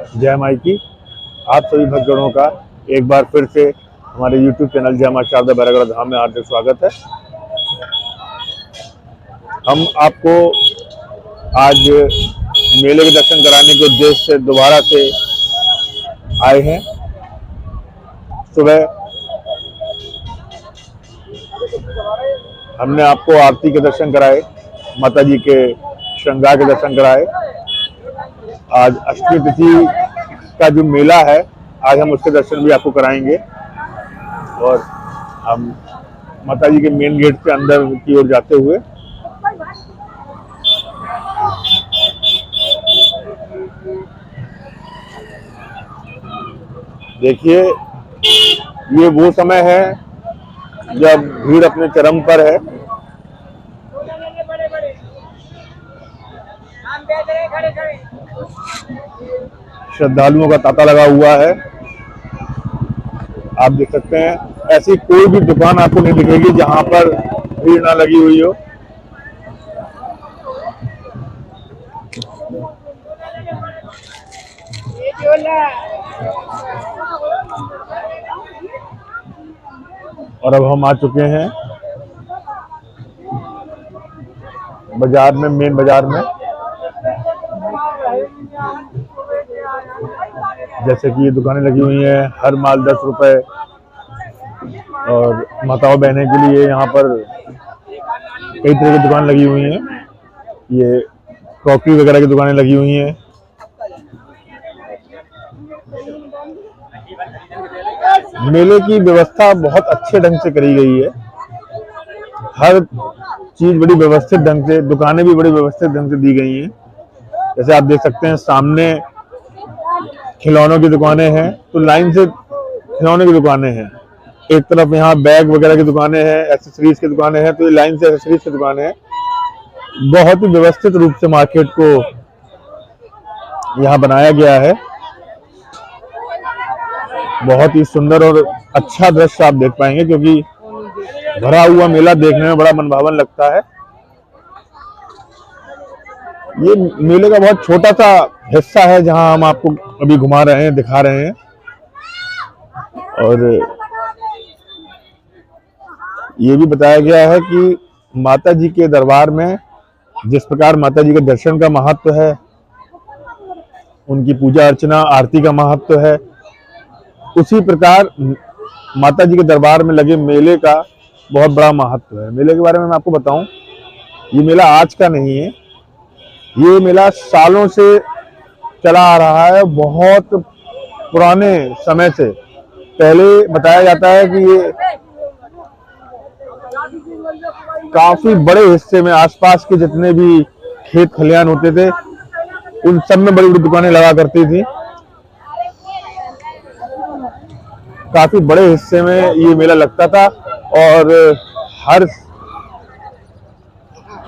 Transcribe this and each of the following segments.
जय माई की। आप सभी भक्तगणों का एक बार फिर से हमारे YouTube चैनल जय मां शारदा बैरागढ़ धाम में हार्दिक स्वागत है। हम आपको आज मेले के दर्शन कराने के उद्देश्य से दोबारा से आए हैं। सुबह हमने आपको आरती के दर्शन कराए, माता जी के श्रृंगार के दर्शन कराए। आज अष्टमी तिथि का जो मेला है, आज हम उसके दर्शन भी आपको कराएंगे और हम माता जी के मेन गेट से अंदर की ओर जाते हुए देखिए, ये वो समय है जब भीड़ अपने चरम पर है। श्रद्धालुओं का तांता लगा हुआ है, आप देख सकते हैं। ऐसी कोई भी दुकान आपको नहीं दिखेगी जहां पर भीड़ ना लगी हुई हो। और अब हम आ चुके हैं बाजार में, मेन बाजार में। जैसे कि ये दुकानें लगी हुई हैं, हर माल 10 रुपए और माताओं बहने के लिए यहाँ पर कई तरह की दुकान लगी हुई हैं। ये क्रॉकरी वगैरह की दुकानें लगी हुई हैं। मेले की व्यवस्था बहुत अच्छे ढंग से करी गई है। हर चीज बड़ी व्यवस्थित ढंग से, दुकानें भी बड़ी व्यवस्थित ढंग से दी गई हैं। जैसे आप देख सकते हैं, सामने खिलौनों की दुकानें हैं, तो लाइन से खिलौनों की दुकानें हैं। एक तरफ यहाँ बैग वगैरह की दुकानें हैं, एक्सेसरीज की दुकानें हैं, तो ये लाइन से एक्सेसरीज की दुकानें हैं। बहुत ही व्यवस्थित रूप से मार्केट को यहाँ बनाया गया है। बहुत ही सुंदर और अच्छा दृश्य आप देख पाएंगे, क्योंकि भरा हुआ मेला देखने में बड़ा मनभावन लगता है। ये मेले का बहुत छोटा सा हिस्सा है जहां हम आपको अभी घुमा रहे हैं, दिखा रहे हैं। और ये भी बताया गया है कि माता जी के दरबार में जिस प्रकार माता जी के दर्शन का महत्व है, उनकी पूजा अर्चना आरती का महत्व है, उसी प्रकार माता जी के दरबार में लगे मेले का बहुत बड़ा महत्व है। मेले के बारे में मैं आपको बताऊं, ये मेला आज का नहीं है, ये मेला सालों से चला आ रहा है। बहुत पुराने समय से पहले बताया जाता है कि ये काफी बड़े हिस्से में आसपास के जितने भी खेत खलियान होते थे, उन सब में बड़ी बड़ी दुकानें लगा करती थी। काफी बड़े हिस्से में ये मेला लगता था और हर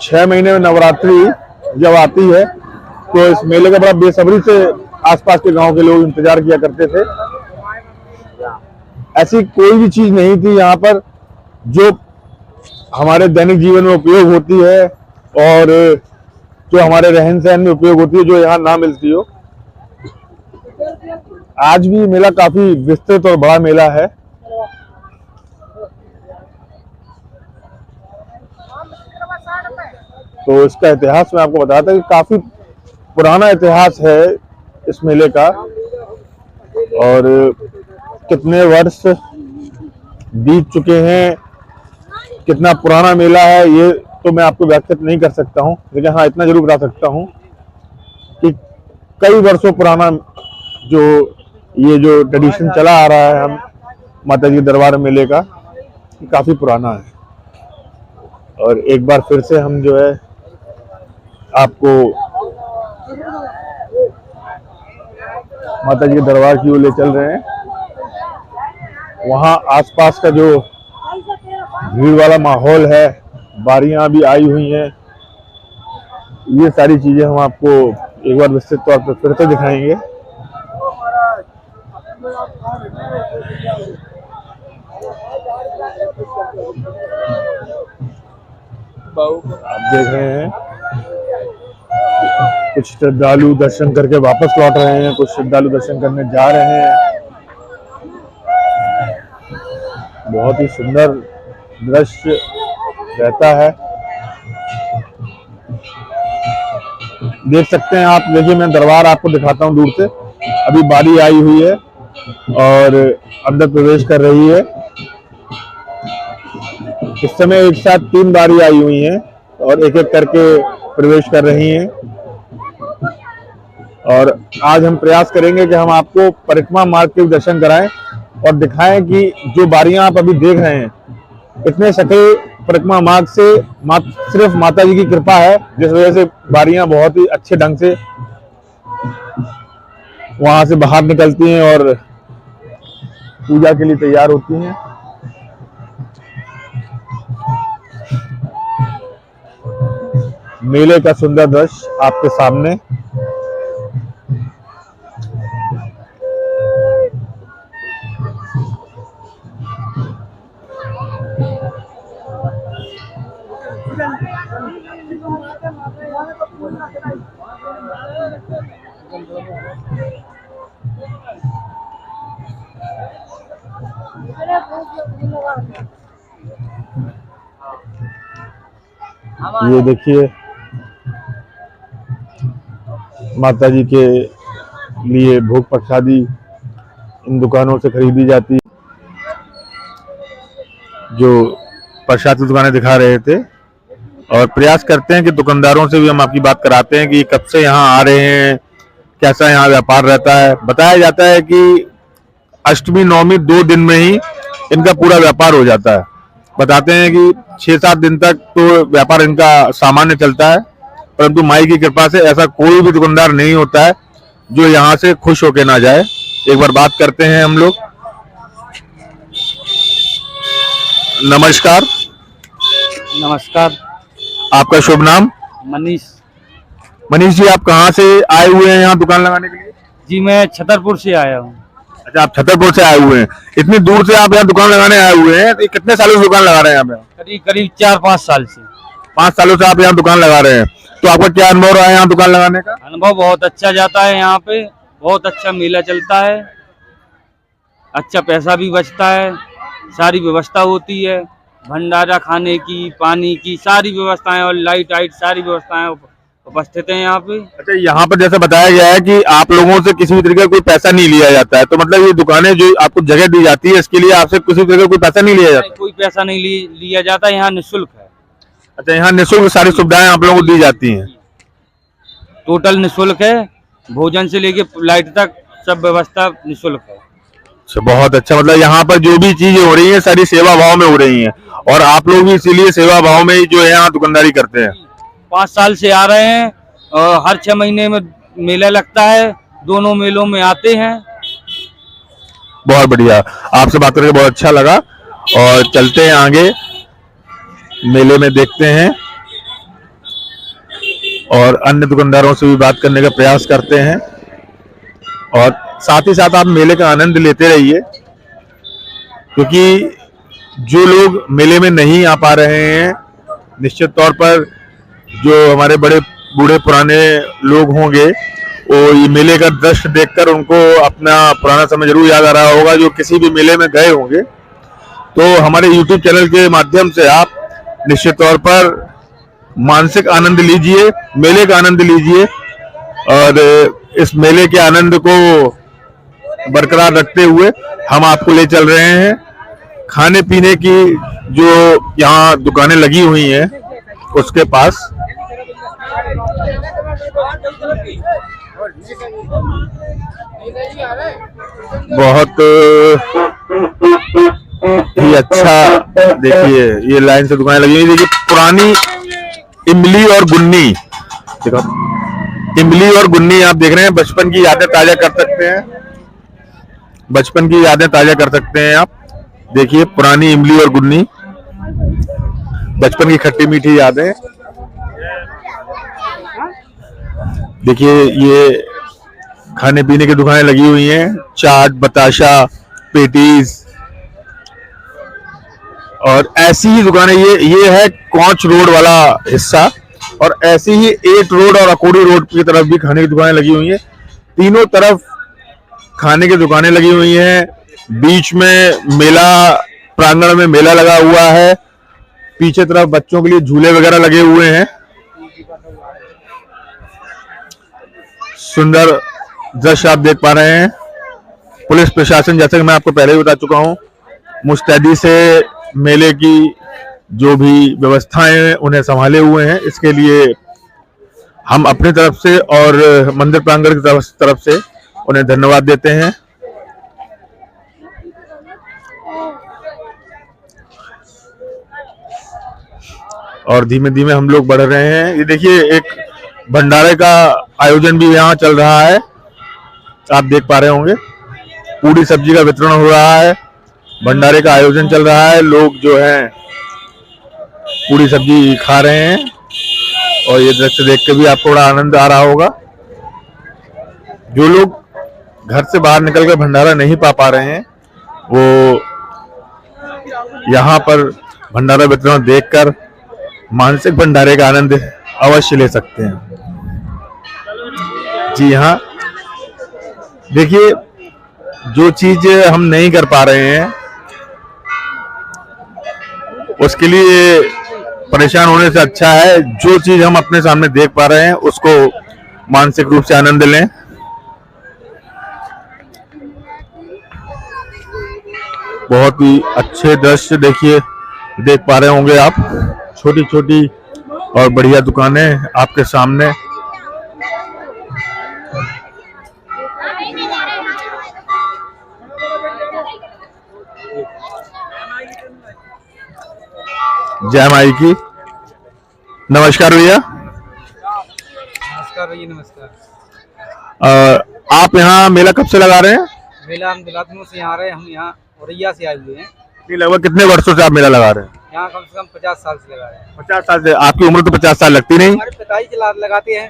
6 महीने में नवरात्रि जब आती है तो इस मेले का बड़ा बेसब्री से आसपास के गांव के लोग इंतजार किया करते थे। ऐसी कोई भी चीज नहीं थी यहाँ पर जो हमारे दैनिक जीवन में उपयोग होती है और जो हमारे रहन सहन में उपयोग होती है, जो यहाँ ना मिलती हो। आज भी मेला काफी विस्तृत और बड़ा मेला है। तो इसका इतिहास मैं आपको बताता कि काफी पुराना इतिहास है इस मेले का, और कितने वर्ष बीत चुके हैं, कितना पुराना मेला है, ये तो मैं आपको व्याख्यात नहीं कर सकता हूँ। लेकिन हाँ, इतना जरूर बता सकता हूँ कि कई वर्षों पुराना जो ट्रेडिशन चला आ रहा है हम माता जी दरबार मेले का, काफी पुराना है। और एक बार फिर से हम जो है आपको माता जी के दरबार की ओर ले चल रहे हैं। वहां आसपास का जो भीड़ वाला माहौल है, बारियां भी आई हुई हैं, ये सारी चीजें हम आपको एक बार विस्तृत तौर पर फिर से दिखाएंगे। आप देख रहे हैं कुछ श्रद्धालु दर्शन करके वापस लौट रहे हैं, कुछ श्रद्धालु दर्शन करने जा रहे हैं। बहुत ही सुंदर दृश्य रहता है, देख सकते हैं आप। देखिए मैं दरबार आपको दिखाता हूं दूर से। अभी बारी आई हुई है और अंदर प्रवेश कर रही है। इस समय एक साथ 3 बारी आई हुई हैं और एक एक करके प्रवेश कर रही हैं। और आज हम प्रयास करेंगे कि हम आपको परिक्रमा मार्ग के दर्शन कराएं और दिखाएं कि जो बारियां आप अभी देख रहे हैं, इतने सटे परिक्रमा मार्ग से सिर्फ माता जी की कृपा है, जिस वजह से बारियां बहुत ही अच्छे ढंग से वहां से बाहर निकलती हैं और पूजा के लिए तैयार होती हैं। मेले का सुंदर दृश्य आपके सामने। ये देखिए माता जी के लिए भोग प्रसादी इन दुकानों से खरीदी जाती है। जो प्रसाद की दुकानें दिखा रहे थे, और प्रयास करते हैं कि दुकानदारों से भी हम आपकी बात कराते हैं कि कब से यहाँ आ रहे हैं, कैसा यहाँ व्यापार रहता है। बताया जाता है कि अष्टमी नवमी 2 दिन में ही इनका पूरा व्यापार हो जाता है। बताते हैं कि 6-7 दिन तक तो व्यापार इनका सामान्य चलता है, परंतु माई की कृपा से ऐसा कोई भी दुकानदार नहीं होता है जो यहाँ से खुश होके ना जाए। एक बार बात करते हैं हम लोग। नमस्कार। नमस्कार। आपका शुभ नाम? मनीष। मनीष जी, आप कहाँ से आए हुए हैं यहाँ दुकान लगाने के लिए? जी मैं छतरपुर से आया हूँ। अच्छा, आप छतरपुर से आए हुए हैं। इतनी दूर से आप यहाँ दुकान लगाने आए हुए हैं, तो कितने सालों से दुकान लगा रहे हैं यहाँ पे? करीब 4-5 साल से। 5 सालों से आप यहाँ दुकान लगा रहे हैं, तो आपका क्या अनुभव रहा है यहाँ दुकान लगाने का? अनुभव बहुत अच्छा जाता है, यहाँ पे बहुत अच्छा मेला चलता है, अच्छा पैसा भी बचता है, सारी व्यवस्था होती है, भंडारा खाने की, पानी की सारी व्यवस्थाएं और लाइट सारी व्यवस्थाएं उपस्थित है यहाँ पे। अच्छा, यहाँ पर जैसे बताया गया है कि आप लोगों से किसी भी तरीके का कोई पैसा नहीं लिया जाता है, तो मतलब ये दुकानें जो आपको जगह दी जाती है, इसके लिए आपसे किसी तरीके का कोई पैसा नहीं लिया जाता? कोई पैसा नहीं लिया जाता, यहाँ निःशुल्क है। अच्छा, यहाँ निःशुल्क सारी सुविधाएं आप लोगों को दी जाती हैं? टोटल निःशुल्क है, भोजन से लेके लाइट तक सब व्यवस्था निःशुल्क है। अच्छा, बहुत अच्छा। मतलब यहाँ पर जो भी चीजें हो रही हैं सारी सेवा भाव में हो रही हैं, और आप लोग भी इसीलिए सेवा भाव में ही जो है यहाँ दुकानदारी करते हैं। 5 साल से आ रहे हैं और हर 6 महीने में मेला लगता है, दोनों मेलों में आते हैं। बहुत बढ़िया, आपसे बात करके बहुत अच्छा लगा, और चलते हैं आगे मेले में, देखते हैं और अन्य दुकानदारों से भी बात करने का प्रयास करते हैं, और साथ ही साथ आप मेले का आनंद लेते रहिए, क्योंकि जो लोग मेले में नहीं आ पा रहे हैं, निश्चित तौर पर जो हमारे बड़े बूढ़े पुराने लोग होंगे, वो ये मेले का दृश्य देखकर उनको अपना पुराना समय जरूर याद आ रहा होगा, जो किसी भी मेले में गए होंगे। तो हमारे YouTube चैनल के माध्यम से आप निश्चित तौर पर मानसिक आनंद लीजिए, मेले का आनंद लीजिए, और इस मेले के आनंद को बरकरार रखते हुए हम आपको ले चल रहे हैं खाने पीने की जो यहाँ दुकानें लगी हुई हैं उसके पास। बहुत ही अच्छा, देखिए ये लाइन से दुकानें लगी हुई। देखिए पुरानी इमली और गुन्नी, देखो इमली और गुन्नी आप देख रहे हैं। बचपन की यादें ताजा कर सकते हैं, बचपन की यादें ताजा कर सकते हैं आप। देखिए पुरानी इमली और गुन्नी, बचपन की खट्टी मीठी यादें। देखिए ये खाने पीने की दुकानें लगी हुई हैं, चाट, बताशा, पेटीज, और ऐसी ही दुकानें। ये है कोच रोड वाला हिस्सा, और ऐसी ही 8 रोड और अकोडी रोड की तरफ भी खाने की दुकानें लगी हुई हैं। तीनों तरफ खाने की दुकानें लगी हुई हैं। बीच में मेला प्रांगण में मेला लगा हुआ है। पीछे तरफ बच्चों के लिए झूले वगैरह लगे हुए हैं। सुंदर दृश्य आप देख पा रहे हैं। पुलिस प्रशासन, जैसे कि मैं आपको पहले ही बता चुका हूं, मुस्तैदी से मेले की जो भी व्यवस्थाएं हैं उन्हें संभाले हुए हैं। इसके लिए हम अपनी तरफ से और मंदिर प्रांगण की तरफ से उन्हें धन्यवाद देते हैं। और धीमे धीमे हम लोग बढ़ रहे हैं। ये देखिए, एक भंडारे का आयोजन भी यहाँ चल रहा है, आप देख पा रहे होंगे। पूरी सब्जी का वितरण हो रहा है, भंडारे का आयोजन चल रहा है। लोग जो हैं पूरी सब्जी खा रहे हैं और ये दृश्य देख के भी आपको बड़ा आनंद आ रहा होगा। जो लोग घर से बाहर निकलकर भंडारा नहीं पा रहे हैं, वो यहाँ पर भंडारा वितरण देखकर मानसिक भंडारे का आनंद अवश्य ले सकते हैं। जी हाँ, देखिए, जो चीज हम नहीं कर पा रहे हैं उसके लिए परेशान होने से अच्छा है जो चीज हम अपने सामने देख पा रहे हैं उसको मानसिक रूप से आनंद लें। बहुत ही अच्छे दृश्य देखिए, देख पा रहे होंगे आप। छोटी छोटी और बढ़िया दुकानें आपके सामने। जय माई की। नमस्कार भैया। नमस्कार भैया, नमस्कार। आप यहाँ मेला कब से लगा रहे हैं? मेला हम बिलासपुर से यहाँ आ रहे हैं। हम यहाँ औरैया से आए हुए हैं। लगभग कितने वर्षों से आप मेला लगा रहे हैं? यहाँ कम से कम 50 साल से लगा रहे हैं। 50 साल से? आपकी उम्र तो 50 साल लगती नहीं। हमारे पिताजी लगाते हैं,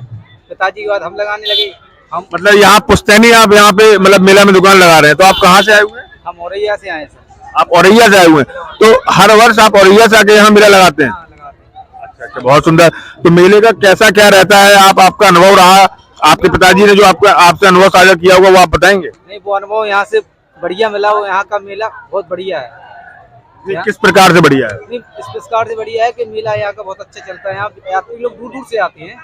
पिताजी के बाद हम लगाने लगे। हम मतलब यहाँ पुश्तैनी आप यहाँ पे मतलब मेला में दुकान लगा रहे हैं। तो आप कहाँ से आए हुए हैं? हम औरैया से आए हैं सर। आप औरैया से आए हुए हैं, तो हर वर्ष आप औरैया से आके यहाँ मेला लगाते हैं? हाँ, लगाते हैं। अच्छा अच्छा, बहुत सुंदर। तो मेले का कैसा क्या रहता है, आपका अनुभव रहा, आपके पिताजी ने जो आपसे अनुभव साझा किया होगा वो आप बताएंगे? नहीं, वो अनुभव यहाँ से बढ़िया मिला। वो यहाँ का मेला बहुत बढ़िया है। किस प्रकार से बढ़िया है? इस प्रकार से बढ़िया है कि मेला यहाँ का बहुत अच्छा चलता है। यहाँ यात्री लोग दूर दूर से आते हैं,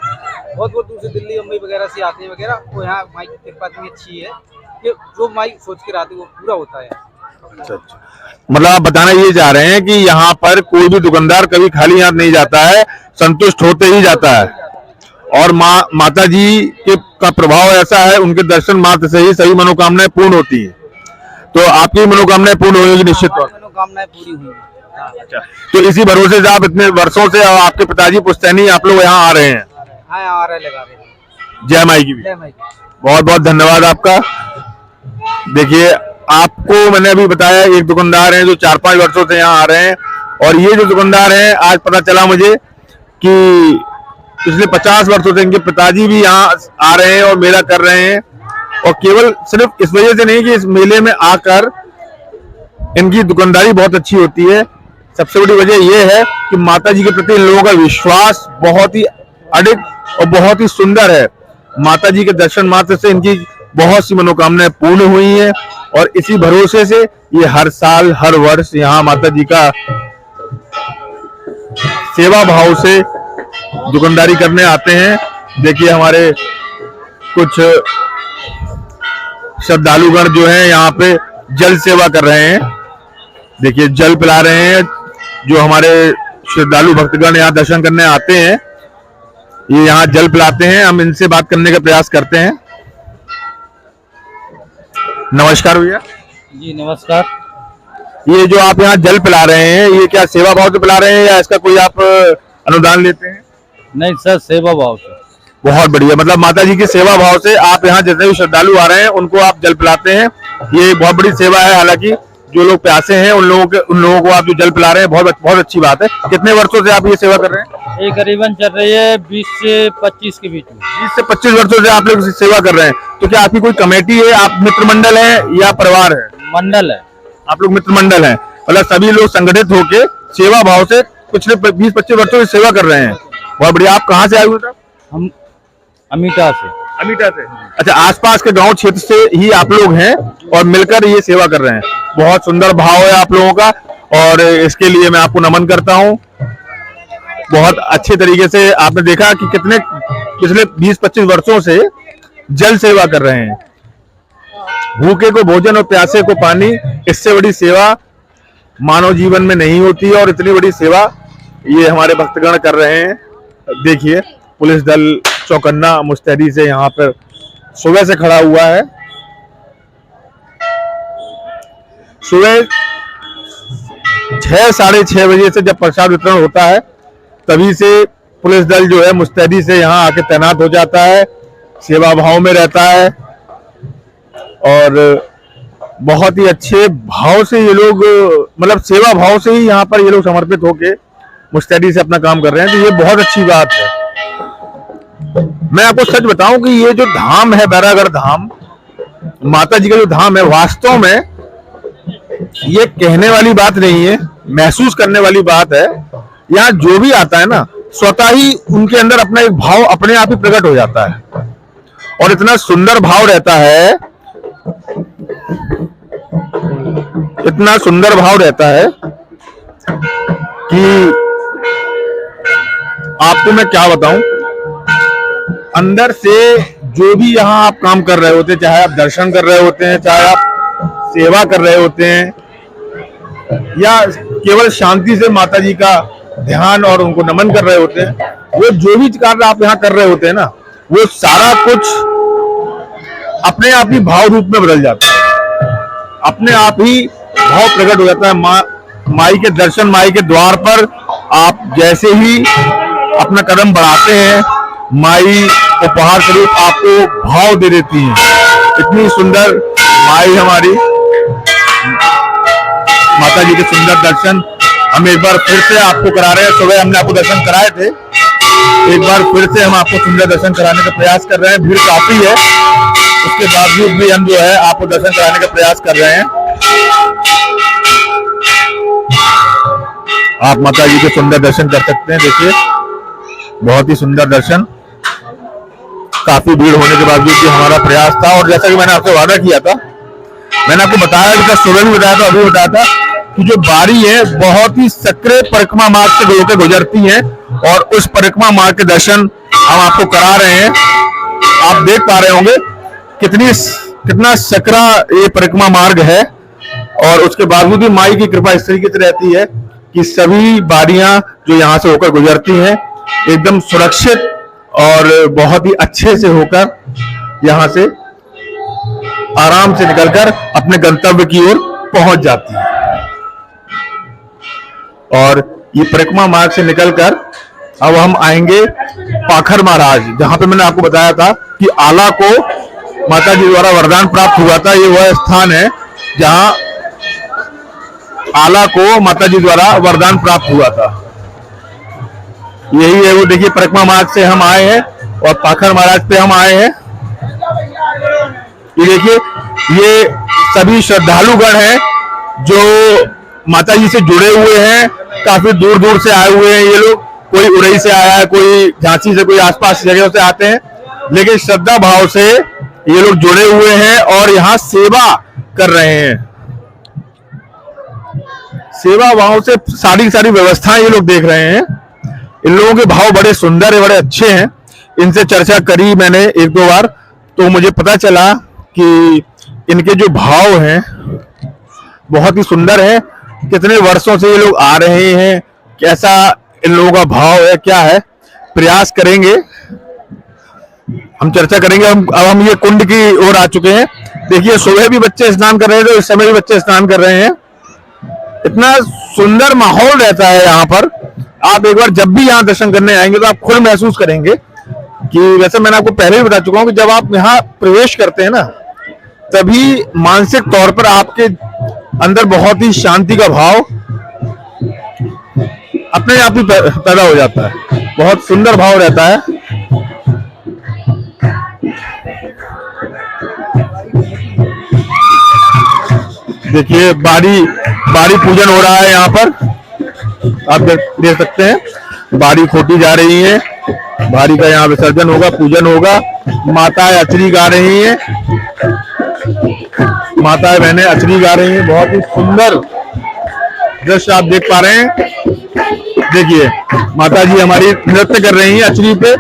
बहुत बहुत दूर से, दिल्ली मुंबई वगैरह से आते हैं वगैरह। तो यहाँ माई की कृपा इतनी अच्छी है कि जो माई सोच के आते वो पूरा होता है। अच्छा अच्छा, मतलब आप बताना ये चाह रहे हैं कि यहाँ पर कोई भी दुकानदार कभी खाली हाथ नहीं जाता है, संतुष्ट होते ही जाता है। और माता जी का प्रभाव ऐसा है, उनके दर्शन मात्र से ही सही मनोकामनाएं पूर्ण होती है। तो आपकी मनोकामनाएं पूर्ण होगी निश्चित तौर पर। मनोकामनाएं पूरी हुई। अच्छा, तो इसी भरोसे से आप इतने वर्षों से आपके पिताजी पुश्तैनी आप लोग यहाँ आ रहे हैं? हाँ, आ रहे, लगा रहे हैं। जय माई की भी। जय माई की। बहुत बहुत धन्यवाद आपका। देखिए, आपको मैंने अभी बताया, एक दुकानदार हैं जो 4-5 वर्षों से यहाँ आ रहे हैं। और ये जो दुकानदार हैं, आज पता चला मुझे कि पिछले 50 वर्षों से इनके पिताजी भी यहाँ आ रहे हैं और मेला कर रहे हैं। और केवल सिर्फ इस वजह से नहीं कि इस मेले में आकर इनकी दुकानदारी बहुत अच्छी होती है, सबसे बड़ी वजह यह है कि माता जी के प्रति इन लोगों का विश्वास बहुत ही अडिग और बहुत ही सुंदर है। माता जी के दर्शन मात्र से इनकी बहुत सी मनोकामनाएं पूर्ण हुई हैं। और इसी भरोसे से ये हर साल हर वर्ष यहाँ माता जी का सेवा भाव से दुकानदारी करने आते हैं। देखिए, हमारे कुछ श्रद्धालुगण जो हैं यहाँ पे जल सेवा कर रहे हैं। देखिए, जल पिला रहे हैं। जो हमारे श्रद्धालु भक्तगण यहाँ दर्शन करने आते हैं, ये यहाँ जल पिलाते हैं। हम इनसे बात करने का प्रयास करते हैं। नमस्कार भैया। जी नमस्कार। ये जो आप यहाँ जल पिला रहे हैं, ये क्या सेवा भाव से पिला रहे हैं या इसका कोई आप अनुदान लेते हैं? नहीं सर, सेवा भाव से। बहुत बढ़िया, मतलब माता जी की सेवा भाव से आप यहाँ जितने भी श्रद्धालु आ रहे हैं उनको आप जल पिलाते हैं। ये बहुत बड़ी सेवा है। हालांकि जो लोग प्यासे हैं उन लोगों को आप जो जल पिला रहे हैं, बहुत अच्छी बात है। कितने वर्षों से आप ये सेवा कर रहे हैं? ये करीबन चल रही है 20 से 25 के बीच में। 20 से 25 वर्षों से आप लोग सेवा कर रहे हैं। तो क्या आपकी कोई कमेटी है, आप मित्र मंडल है या परिवार है? मंडल है। आप लोग मित्र मंडल हैं, मतलब सभी लोग संगठित होके सेवा भाव से पिछले 20-25 वर्षों से सेवा कर रहे हैं। बहुत बढ़िया। आप कहाँ से आए हुए थे? हम अमीटा से। अमीटा से। अच्छा, आसपास के गांव क्षेत्र से ही आप लोग हैं और मिलकर ये सेवा कर रहे हैं। बहुत सुंदर भाव है आप लोगों का और इसके लिए मैं आपको नमन करता हूँ। बहुत अच्छे तरीके से आपने देखा कि कितने पिछले 20-25 वर्षों से जल सेवा कर रहे हैं। भूखे को भोजन और प्यासे को पानी, इससे बड़ी सेवा मानव जीवन में नहीं होती है और इतनी बड़ी सेवा ये हमारे भक्तगण कर रहे हैं। देखिए, पुलिस दल चौकन्ना मुस्तैदी से यहाँ पर सुबह से खड़ा हुआ है। सुबह 6-6:30 बजे से जब प्रसाद वितरण होता है तभी से पुलिस दल जो है मुस्तैदी से यहाँ आके तैनात हो जाता है, सेवा भाव में रहता है और बहुत ही अच्छे भाव से ये लोग, मतलब सेवा भाव से ही यहाँ पर ये लोग समर्पित होके मुस्तैदी से अपना काम कर रहे हैं। तो ये बहुत अच्छी बात है। मैं आपको सच बताऊं कि ये जो धाम है बैरागढ़ धाम, माता जी का जो धाम है, वास्तव में ये कहने वाली बात नहीं है, महसूस करने वाली बात है। यहाँ जो भी आता है ना, स्वतः ही उनके अंदर अपना एक भाव अपने आप ही प्रकट हो जाता है और इतना सुंदर भाव रहता है, इतना सुंदर भाव रहता है कि आपको मैं क्या बताऊं। अंदर से जो भी यहाँ आप काम कर रहे होते हैं, चाहे आप दर्शन कर रहे होते हैं, चाहे आप सेवा कर रहे होते हैं या केवल शांति से माता जी का ध्यान और उनको नमन कर रहे होते हैं, वो जो भी कार्य आप यहाँ कर रहे होते हैं ना, वो सारा कुछ अपने आप ही भाव रूप में बदल जाता है, अपने आप ही भाव प्रकट हो जाता है। माई के दर्शन, माई के द्वार पर आप जैसे ही अपना कदम बढ़ाते हैं, माई उपहार स्वरूप आपको भाव दे देती हैं। इतनी सुंदर माई हमारी, माता जी के सुंदर दर्शन हम एक बार फिर से आपको करा रहे हैं। सुबह हमने आपको दर्शन कराए थे, एक बार फिर से हम आपको सुंदर दर्शन कराने का प्रयास कर रहे हैं। भीड़ काफी है, उसके बावजूद भी हम जो है आपको दर्शन कराने का प्रयास कर रहे हैं। आप माता जी के सुंदर दर्शन कर सकते हैं। देखिए, बहुत ही सुंदर दर्शन। काफी भीड़ होने के बावजूद भी हमारा प्रयास था और जैसा कि मैंने आपसे वादा किया था, मैंने आपको बताया था, सुबह भी बताया था, अभी बताया था कि जो बारी है बहुत ही सक्रिय परिक्रमा मार्ग से होकर गुजरती है और उस परिक्रमा मार्ग के दर्शन हम आपको करा रहे हैं। आप देख पा रहे होंगे कितना सकरा ये परिक्रमा मार्ग है और उसके बावजूद भी माई की कृपा इस तरीके से रहती है कि सभी बारियां जो यहाँ से होकर गुजरती हैं एकदम सुरक्षित और बहुत ही अच्छे से होकर यहाँ से आराम से निकलकर अपने गंतव्य की ओर पहुंच जाती है। और ये परिक्रमा मार्ग से निकलकर अब हम आएंगे पाखर महाराज, जहां पे मैंने आपको बताया था कि आला को माता जी द्वारा वरदान प्राप्त हुआ था। ये वह स्थान है जहां आला को माता जी द्वारा वरदान प्राप्त हुआ था। यही है वो। देखिए, परिक्रमा मार्ग से हम आए हैं और पाखर महाराज पे हम आए हैं। ये देखिए, ये सभी श्रद्धालुगण हैं जो माता जी से जुड़े हुए हैं, काफी दूर दूर से आए हुए हैं ये लोग। कोई उरई से आया है, कोई झांसी से, कोई आसपास जगहों से आते हैं, लेकिन श्रद्धा भाव से ये लोग जुड़े हुए हैं और यहाँ सेवा कर रहे हैं। सेवा भाव से सारी सारी व्यवस्थाएं ये लोग देख रहे हैं। इन लोगों के भाव बड़े सुंदर है, बड़े अच्छे हैं। इनसे चर्चा करी मैंने 1-2 बार, तो मुझे पता चला कि इनके जो भाव हैं बहुत ही सुंदर है। कितने वर्षों से ये लोग आ रहे हैं, कैसा इन लोगों का भाव है, क्या है, प्रयास करेंगे, हम चर्चा करेंगे। अब हम ये कुंड की ओर आ चुके हैं। देखिए, सुबह भी बच्चे स्नान कर रहे थे, इस समय भी बच्चे स्नान कर रहे हैं। इतना सुंदर माहौल रहता है यहाँ पर। आप एक बार जब भी यहाँ दर्शन करने आएंगे तो आप खुद महसूस करेंगे कि, वैसे मैंने आपको पहले भी बता चुका हूँ कि जब आप यहाँ प्रवेश करते हैं ना, तभी मानसिक तौर पर आपके अंदर बहुत ही शांति का भाव अपने आप ही पैदा हो जाता है। बहुत सुंदर भाव रहता है। देखिए, बारी पूजन हो रहा है यहाँ पर, आप देख सकते हैं। बारी खोटी जा रही है, बारी का यहाँ विसर्जन होगा, पूजन होगा। माताएं अचरी गा रही हैं, माताएं बहनें अचरी गा रही हैं। बहुत ही सुंदर दृश्य आप देख पा रहे हैं। देखिए माता जी हमारी नृत्य कर रही हैं अचरी पे।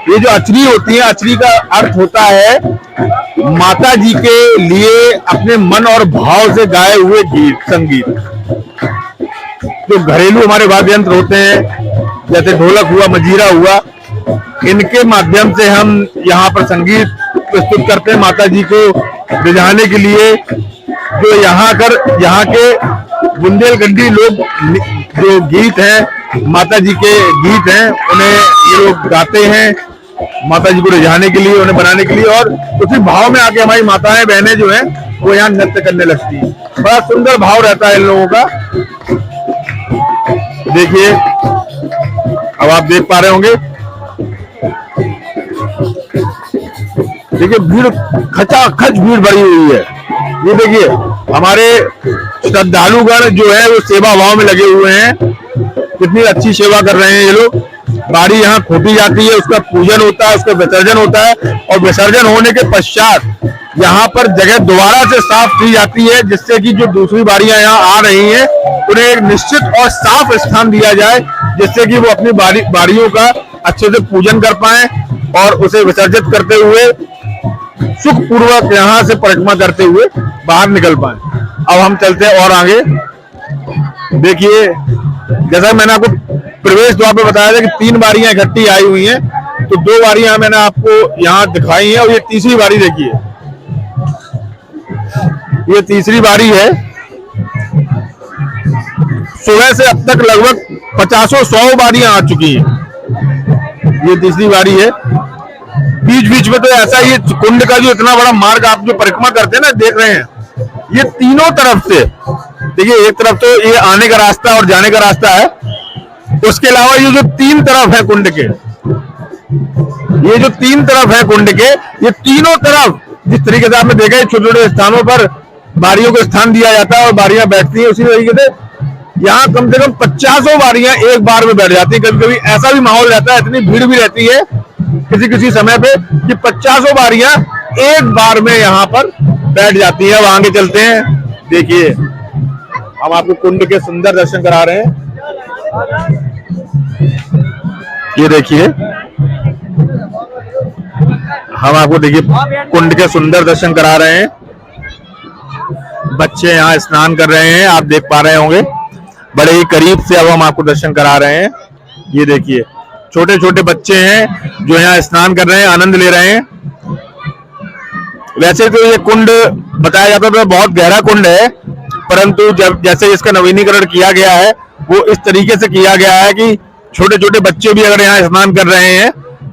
ये जो अचरी होती है, अचरी का अर्थ होता है माता जी के लिए अपने मन और भाव से गाए हुए गीत, संगीत। जो घरेलू हमारे वाद्य यंत्र होते हैं, जैसे ढोलक हुआ, मजीरा हुआ, इनके माध्यम से हम यहाँ पर संगीत प्रस्तुत करते हैं माता जी को रिझाने के लिए। जो यहाँ के बुंदेलखंडी लोग जो गीत हैं, माता जी के गीत हैं, उन्हें ये लोग गाते हैं माता जी को रिझाने के लिए, उन्हें बनाने के लिए। और उसी भाव में आके हमारी माताएं बहनें जो हैं वो यहाँ नृत्य करने लगती हैं। बड़ा सुंदर भाव रहता है इन लोगों का। देखिए अब आप देख पा रहे होंगे, देखिए भीड़ खचाखच भीड़ भरी हुई है। ये देखिए हमारे श्रद्धालुगण जो है वो सेवा भाव में लगे हुए हैं, कितनी अच्छी सेवा कर रहे हैं ये लोग। बारी यहाँ खोटी जाती है, उसका पूजन होता है, उसका विसर्जन होता है, और विसर्जन होने के पश्चात यहाँ पर जगह दोबारा से साफ की जाती है, जिससे कि जो दूसरी बारियां यहाँ आ रही हैं उन्हें एक निश्चित और साफ स्थान दिया जाए, जिससे कि वो अपनी बारियों का अच्छे से पूजन कर पाए और उसे विसर्जित करते हुए सुखपूर्वक यहाँ से परिक्रमा करते हुए बाहर निकल पाए। अब हम चलते हैं और आगे। देखिए जैसा मैंने आपको प्रवेश द्वार पे बताया था कि 3 बारियां इकट्ठी आई हुई हैं, तो 2 बारियां मैंने आपको यहाँ दिखाई हैं और ये तीसरी बारी देखिए, ये तीसरी बारी है। सुबह से अब तक लगभग 50-100 बारियां आ चुकी हैं, ये तीसरी बारी है। बीच बीच में तो ऐसा ही कुंड का जो इतना बड़ा मार्ग आप जो परिक्रमा करते हैं ना, देख रहे हैं, ये तीनों तरफ से देखिए, एक तरफ तो ये आने का रास्ता और जाने का रास्ता है, उसके अलावा ये जो 3 तरफ है कुंड के, ये जो 3 तरफ है कुंड के, ये तीनों तरफ जिस तरीके से आपने देखा है छोटे छोटे स्थानों पर बारियों को स्थान दिया जाता है और बारियां बैठती हैं, उसी तरीके से यहाँ कम से कम 50 बारियां एक बार में बैठ जाती है। कभी कभी ऐसा भी माहौल रहता है, इतनी भीड़ भी रहती है किसी किसी समय पे कि 50 बारियां एक बार में यहाँ पर बैठ जाती है। अब आगे चलते हैं। देखिए हम आपको कुंड के सुंदर दर्शन करा रहे हैं। ये देखिए हम आपको देखिए कुंड के सुंदर दर्शन करा रहे हैं। बच्चे यहाँ स्नान कर रहे हैं, आप देख पा रहे होंगे बड़े ही करीब से। अब हम आपको दर्शन करा रहे हैं। ये देखिए छोटे छोटे बच्चे हैं जो यहाँ स्नान कर रहे हैं, आनंद ले रहे हैं। वैसे तो ये कुंड बताया जाता है बहुत गहरा कुंड है, परंतु जब जैसे इसका नवीनीकरण किया गया है वो इस तरीके से किया गया है कि छोटे छोटे बच्चे भी अगर यहाँ स्नान कर रहे हैं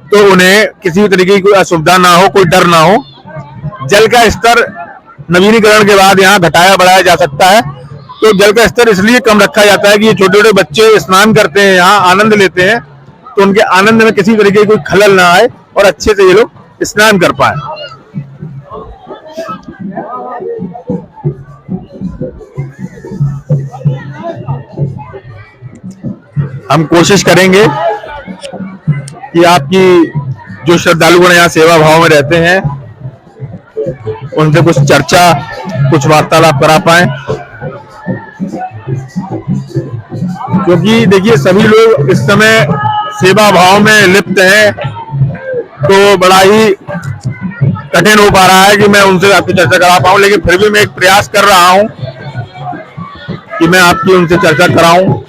तो उन्हें किसी भी तरीके की कोई असुविधा ना हो, कोई डर ना हो। जल का स्तर नवीनीकरण के बाद यहाँ घटाया बढ़ाया जा सकता है, तो जल का स्तर इसलिए कम रखा जाता है कि ये छोटे छोटे बच्चे स्नान करते हैं, यहाँ आनंद लेते हैं, तो उनके आनंद में किसी तरीके की कोई खलल ना आए और अच्छे से ये लोग स्नान कर पाए। हम कोशिश करेंगे कि आपकी जो श्रद्धालुगण यहाँ सेवा भाव में रहते हैं उनसे कुछ चर्चा, कुछ वार्तालाप करा पाए, क्योंकि देखिए सभी लोग इस समय सेवा भाव में लिप्त हैं, तो बड़ा ही कठिन हो पा रहा है कि मैं उनसे आपकी चर्चा करा पाऊं। लेकिन फिर भी मैं एक प्रयास कर रहा हूं कि मैं आपकी उनसे चर्चा कराऊं।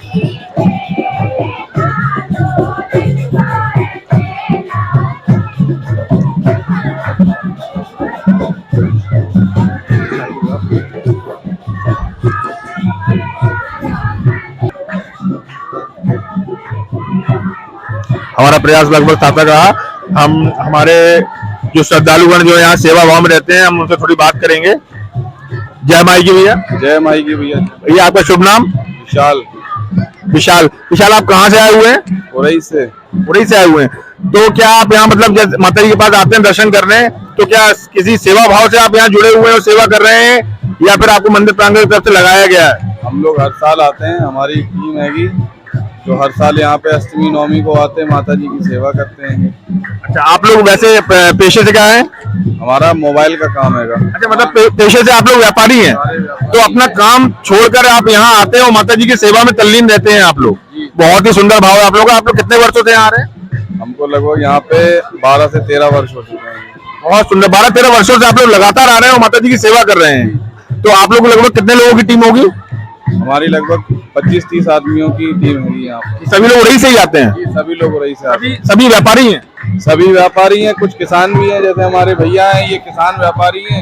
हमारा प्रयास लगभग सार्थक रहा। हम हमारे जो श्रद्धालुगण जो यहाँ सेवा भाव में रहते हैं, हम उनसे थोड़ी बात करेंगे। जय माई की भैया। जय माई की भैया। भैया आपका शुभ नाम? विशाल। विशाल। विशाल आप कहाँ से आए हुए हैं? उरई से। उरई से आए हुए हैं। तो क्या आप यहाँ मतलब जब माता जी के पास आते हैं दर्शन करने, तो क्या किसी सेवा भाव से आप यहाँ जुड़े हुए हैं और सेवा कर रहे हैं, या फिर आपको मंदिर प्रांगण की तरफ से लगाया गया है? हम लोग हर साल आते हैं, हमारी टीम हैगी जो हर साल यहाँ पे अष्टमी नवमी को आते हैं, माता जी की सेवा करते हैं। अच्छा, आप लोग वैसे पेशे से क्या है? हमारा मोबाइल का काम है। अच्छा, मतलब पेशे से आप लोग व्यापारी हैं, तो अपना काम छोड़कर आप यहाँ आते हैं और माता जी की सेवा में तल्लीन रहते हैं आप लोग। बहुत ही सुंदर भाव है आप लोगों का। आप लोग कितने वर्षों से यहाँ आ रहे हैं? हमको लगभग यहाँ पे 12 से 13 वर्ष हो चुके हैं। बहुत सुंदर, 12-13 वर्षों से आप लोग लगातार आ रहे हैं और माता जी की सेवा कर रहे हैं। तो आप लोग लगभग कितने लोगों की टीम होगी? हमारी लगभग 25-30 आदमियों की टीम है यहाँ पे। सभी लोग रही से ही आते हैं? सभी लोग रही से आते हैं। सभी व्यापारी हैं? सभी व्यापारी हैं, कुछ किसान भी हैं, जैसे हमारे भैया हैं, ये किसान व्यापारी हैं।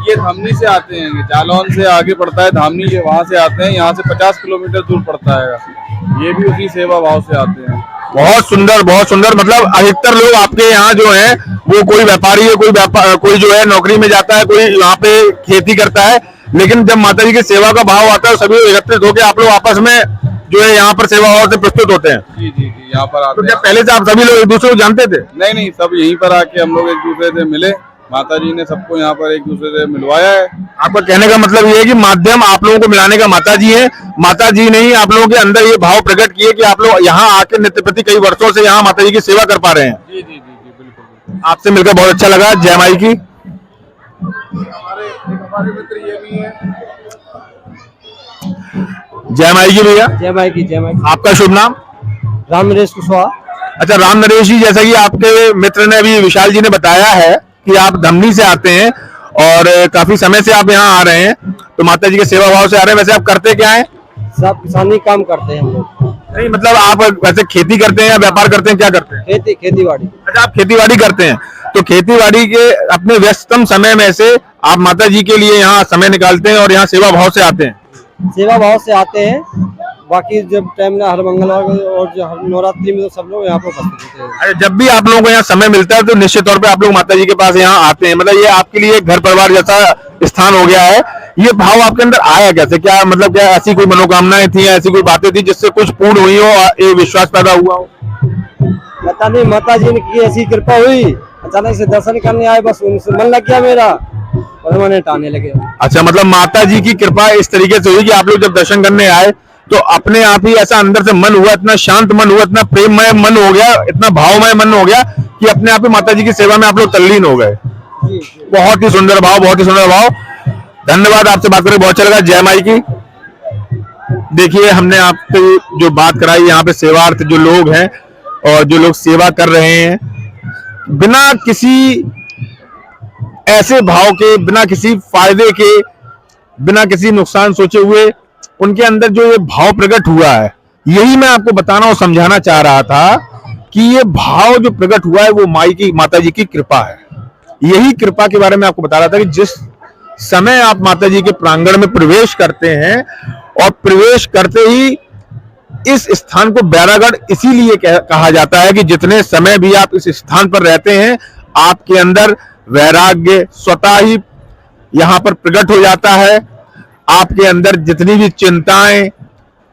ये धामनी से आते हैं, जालौन से आगे पड़ता है धामनी, ये वहाँ से आते हैं। यहाँ से 50 किलोमीटर दूर पड़ता है। ये भी उसी सेवा भाव से आते हैं। बहुत सुंदर, बहुत सुंदर। मतलब अधिकतर लोग आपके यहाँ जो है वो कोई व्यापारी है, कोई जो है नौकरी में जाता है, कोई यहाँ पे खेती करता है, लेकिन जब माता जी की सेवा का भाव आता है सभी एकत्रित होकर आप लोग आपस में जो है यहाँ पर सेवा भाव से प्रस्तुत होते हैं। जी जी जी, यहाँ पर आते तो हैं। क्या पहले से आप सभी लोग एक दूसरे को जानते थे? नहीं, सब यहीं पर आके हम लोग एक दूसरे से मिले। माता जी ने सबको यहाँ पर एक दूसरे से मिलवाया है। आपका कहने का मतलब ये है कि माध्यम आप लोगों को मिलाने का माता जी है। माता जी ने ही आप लोगों के अंदर ये भाव प्रकट किए कि आप लोग यहाँ आके नित्य प्रति कई वर्षों से यहाँ माता जी की सेवा कर पा रहे हैं। जी जी जी जी, बिल्कुल। आपसे मिलकर बहुत अच्छा लगा। जय माई की। हमारे मित्र ये भी है। जय माई की भैया। जय माई की, जय माई की। आपका शुभ नाम? राम नरेश कुशवाहा। अच्छा, राम नरेश जी, जैसा कि आपके मित्र ने अभी विशाल जी ने बताया है कि आप धमनी से आते हैं और काफी समय से आप यहाँ आ रहे हैं, तो माता जी के सेवा भाव से आ रहे हैं। वैसे आप करते क्या हैं? सब किसानी काम करते हैं हम लोग। नहीं, मतलब आप वैसे खेती करते हैं या व्यापार करते हैं, क्या करते हैं? खेती बाड़ी। अच्छा, आप खेती बाड़ी करते हैं। तो खेती बाड़ी के अपने व्यस्ततम समय में से आप माता जी के लिए यहाँ समय निकालते हैं और यहाँ सेवा भाव से आते हैं? सेवा भाव से आते हैं। बाकी जब टाइम ना हर मंगलवार और जो हर नवरात्रि में तो सब लोग यहाँ पर उपस्थित होते हैं। अरे, जब भी आप लोगों को यहाँ समय मिलता है तो निश्चित तौर पे आप लोग माता जी के पास यहाँ आते हैं। मतलब ये आपके लिए घर परिवार जैसा स्थान हो गया है। ये भाव आपके अंदर आया कैसे? क्या मतलब क्या ऐसी कोई मनोकामनाएं थी या ऐसी कोई बातें थी जिससे कुछ पूर्ण हुई हो, ये विश्वास पैदा हुआ हो? पता नहीं, माता जी की ऐसी कृपा हुई, अचानक से दर्शन करने आए, बस उनसे मन लग गया मेरा और मैंने आने लगे। अच्छा, मतलब माता जी की कृपा इस तरीके से हुई कि आप लोग जब दर्शन करने आए तो अपने आप ही ऐसा अंदर से मन हुआ, इतना शांत मन हुआ, इतना प्रेममय मन हो गया, इतना भावमय मन हो गया कि अपने आप ही माता जी की सेवा में आप लोग तल्लीन हो गए। बहुत ही सुंदर भाव, बहुत ही सुंदर भाव। धन्यवाद, आपसे बात करके बहुत अच्छा लगा। जय माई की। देखिए, हमने आपको जो बात कराई, यहाँ पे सेवार्थ जो लोग हैं और जो लोग सेवा कर रहे हैं, बिना किसी ऐसे भाव के, बिना किसी फायदे के, बिना किसी नुकसान सोचे हुए उनके अंदर जो ये भाव प्रकट हुआ है, यही मैं आपको बताना और समझाना चाह रहा था कि ये भाव जो प्रकट हुआ है वो माता जी की कृपा है। यही कृपा के बारे में आपको बता रहा था कि जिस समय आप माता जी के प्रांगण में प्रवेश करते हैं और प्रवेश करते ही इस स्थान को बैरागढ़ इसीलिए कहा जाता है कि जितने समय भी आप इस स्थान पर रहते हैं आपके अंदर वैराग्य स्वतः ही यहाँ पर प्रकट हो जाता है। आपके अंदर जितनी भी चिंताएं,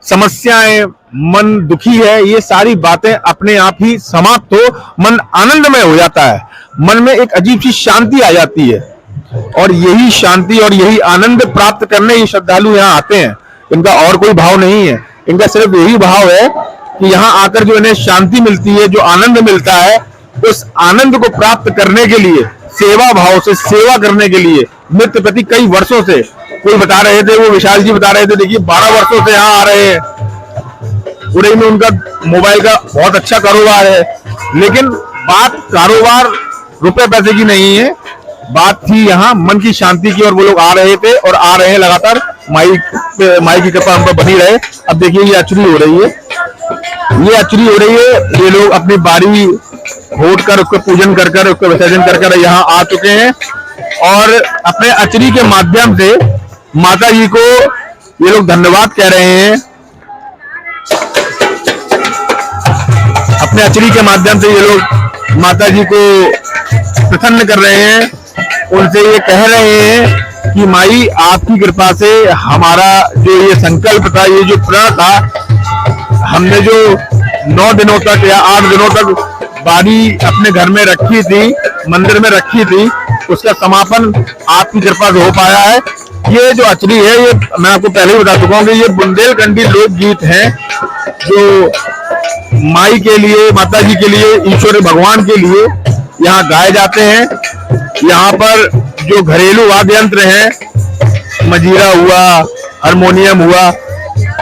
समस्याएं, मन दुखी है, ये सारी बातें अपने आप ही समाप्त हो, मन आनंदमय हो जाता है। मन में एक अजीब सी शांति आ जाती है और यही शांति और यही आनंद प्राप्त करने ये श्रद्धालु यहाँ आते हैं। इनका और कोई भाव नहीं है, इनका सिर्फ यही भाव है कि यहाँ आकर जो इन्हें शांति मिलती है, जो आनंद मिलता है, उस आनंद को प्राप्त करने के लिए सेवा भाव से सेवा करने के लिए नित्य प्रति कई वर्षों से, कोई बता रहे थे, वो विशाल जी बता रहे थे, देखिए 12 वर्षों से यहाँ आ रहे हैं। उड़ई में उनका मोबाइल का बहुत अच्छा कारोबार है, लेकिन बात कारोबार रुपए पैसे की नहीं है, बात थी यहाँ मन की शांति की। और वो लोग आ रहे थे और आ रहे हैं लगातार। माई की कृपा उन पर बनी रहे। अब देखिए, ये अचरी हो रही है, ये अचरी हो रही है। ये लोग अपनी बारी घोट कर उसको पूजन कर कर उसको विसर्जन कर कर यहाँ आ चुके हैं और अपने अचरी के माध्यम से माता जी को ये लोग धन्यवाद कह रहे हैं। अपने अचरी के माध्यम से ये लोग माता जी को प्रसन्न कर रहे हैं, उनसे ये कह रहे हैं कि माई आपकी कृपा से हमारा जो ये संकल्प था, ये जो प्रण था, हमने जो 9 दिनों तक या 8 दिनों तक बारी अपने घर में रखी थी, मंदिर में रखी थी, उसका समापन आपकी कृपा से हो पाया है ये जो अचरी है, ये मैं आपको पहले ही बता चुका हूँ कि ये बुंदेलखंडी लोकगीत हैं जो माई के लिए, माता जी के लिए, ईश्वर भगवान के लिए यहाँ गाए जाते हैं। यहाँ पर जो घरेलू वाद्य यंत्र हैं, मजीरा हुआ, हारमोनियम हुआ,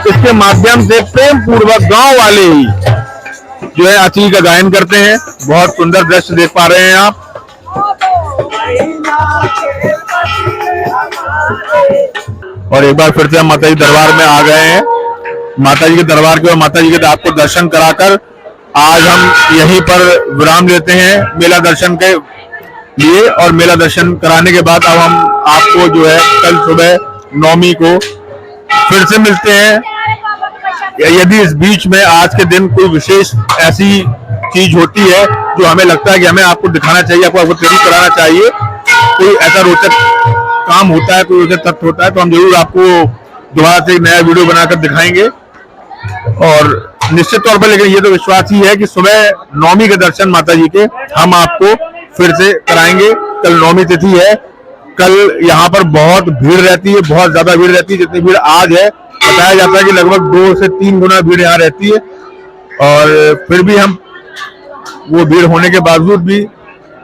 इसके माध्यम से प्रेम पूर्वक गांव वाले ही जो है अचरी का गायन करते हैं। बहुत सुंदर दृश्य देख पा रहे हैं आप। और एक बार फिर से हम माता जी दरबार में आ गए हैं। माता जी के दरबार के और माता जी के आपको दर्शन कराकर आज हम यहीं पर विराम लेते हैं मेला दर्शन के लिए। और मेला दर्शन कराने के बाद अब हम आपको जो है कल सुबह 9वीं को फिर से मिलते हैं। यदि इस बीच में आज के दिन कोई विशेष ऐसी चीज होती है जो हमें लगता है कि हमें आपको दिखाना चाहिए, आपको अवगत कराना चाहिए, कोई ऐसा रोचक काम होता है, कोई रोचक तथ्य होता है, तो हम जरूर आपको दोबारा से एक नया वीडियो बनाकर दिखाएंगे। और निश्चित तौर पर लेकिन ये तो विश्वास ही है कि सुबह 9वीं के दर्शन माता जी के हम आपको फिर से कराएंगे। कल 9वीं तिथि है, कल यहाँ पर बहुत भीड़ रहती है, बहुत ज्यादा भीड़ रहती है। जितनी भीड़ आज है, बताया जाता है कि लगभग 2 से 3 गुना भीड़ यहाँ रहती है। और फिर भी हम वो भीड़ होने के बावजूद भी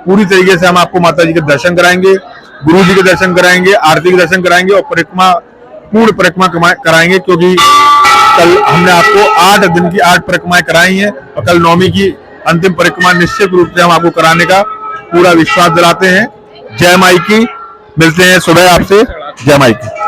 पूरी तरीके से हम आपको माता जी के दर्शन कराएंगे, गुरु जी के दर्शन कराएंगे, आरती के दर्शन कराएंगे और पूर्ण परिक्रमा कराएंगे। क्योंकि कल हमने आपको 8 दिन की 8 परिक्रमाएं कराई हैं और कल 9वीं की अंतिम परिक्रमा निश्चित रूप से हम आपको कराने का पूरा विश्वास दिलाते हैं। जय माई की। मिलते हैं सुबह आपसे। जय माई की।